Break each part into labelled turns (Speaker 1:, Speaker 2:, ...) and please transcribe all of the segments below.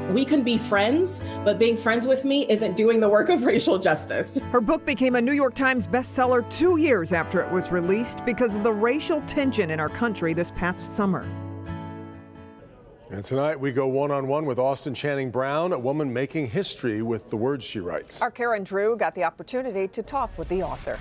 Speaker 1: We can be friends, but being friends with me isn't doing the work of racial justice.
Speaker 2: Her book became a New York Times bestseller 2 years after it was released because of the racial tension in our country this past summer.
Speaker 3: And tonight we go one-on-one with Austin Channing Brown, a woman making history with the words she writes.
Speaker 4: Our Karen Drew got the opportunity to talk with the author.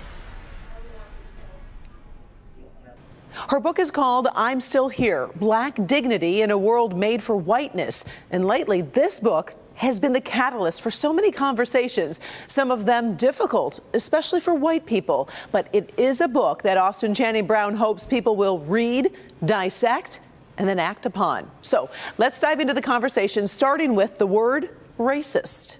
Speaker 4: Her book is called I'm Still Here, Black Dignity in a World Made for Whiteness. And lately, this book has been the catalyst for so many conversations, some of them difficult, especially for white people. But it is a book that Austin Channing Brown hopes people will read, dissect, and then act upon. So let's dive into the conversation, starting with the word racist.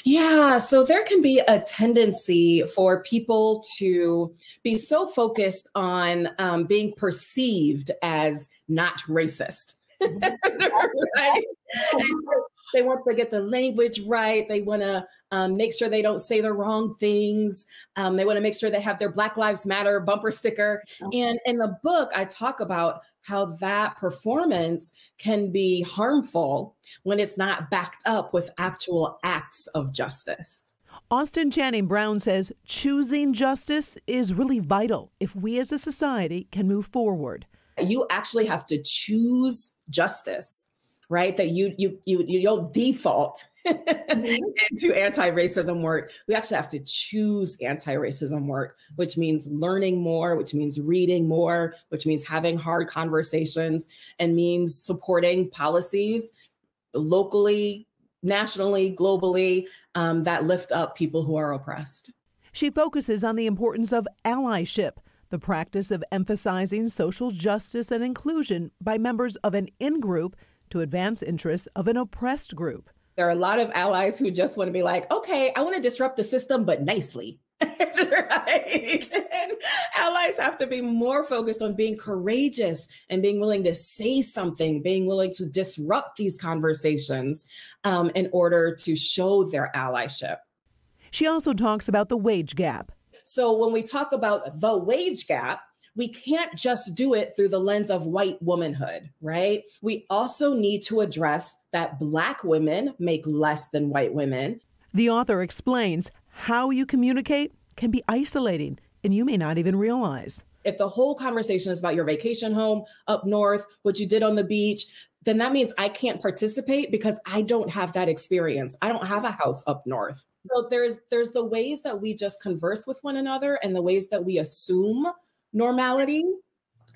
Speaker 1: Yeah, so there can be a tendency for people to be so focused on being perceived as not racist. Right? They want to get the language right. They want to make sure they don't say the wrong things. They want to make sure they have their Black Lives Matter bumper sticker. And in the book, I talk about how that performance can be harmful when it's not backed up with actual acts of justice.
Speaker 2: Austin Channing Brown says choosing justice is really vital if we as a society can move forward.
Speaker 1: You actually have to choose justice, right? That you don't default into anti-racism work. We actually have to choose anti-racism work, which means learning more, which means reading more, which means having hard conversations, and means supporting policies locally, nationally, globally, that lift up people who are oppressed.
Speaker 2: She focuses on the importance of allyship, the practice of emphasizing social justice and inclusion by members of an in-group to advance interests of an oppressed group.
Speaker 1: There are a lot of allies who just want to be like, okay, I want to disrupt the system, but nicely. Right? And allies have to be more focused on being courageous and being willing to say something, being willing to disrupt these conversations in order to show their allyship.
Speaker 2: She also talks about the wage gap.
Speaker 1: So when we talk about the wage gap, we can't just do it through the lens of white womanhood, right? We also need to address that Black women make less than white women.
Speaker 2: The author explains how you communicate can be isolating, and you may not even realize.
Speaker 1: If the whole conversation is about your vacation home up north, what you did on the beach, then that means I can't participate because I don't have that experience. I don't have a house up north. So there's the ways that we just converse with one another and the ways that we assume normality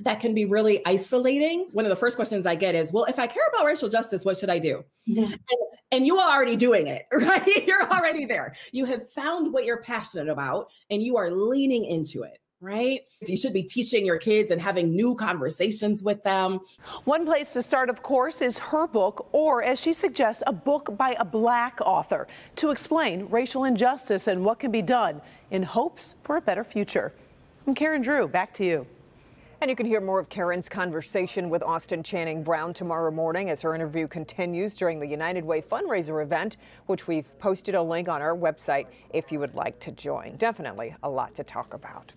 Speaker 1: that can be really isolating. One of the first questions I get is, well, if I care about racial justice, what should I do? Yeah. And you are already doing it, right? You're already there. You have found what you're passionate about and you are leaning into it, right? You should be teaching your kids and having new conversations with them.
Speaker 4: One place to start, of course, is her book, or as she suggests, a book by a Black author to explain racial injustice and what can be done in hopes for a better future. I'm Karen Drew, back to you. And you can hear more of Karen's conversation with Austin Channing Brown tomorrow morning as her interview continues during the United Way fundraiser event, which we've posted a link on our website if you would like to join. Definitely a lot to talk about.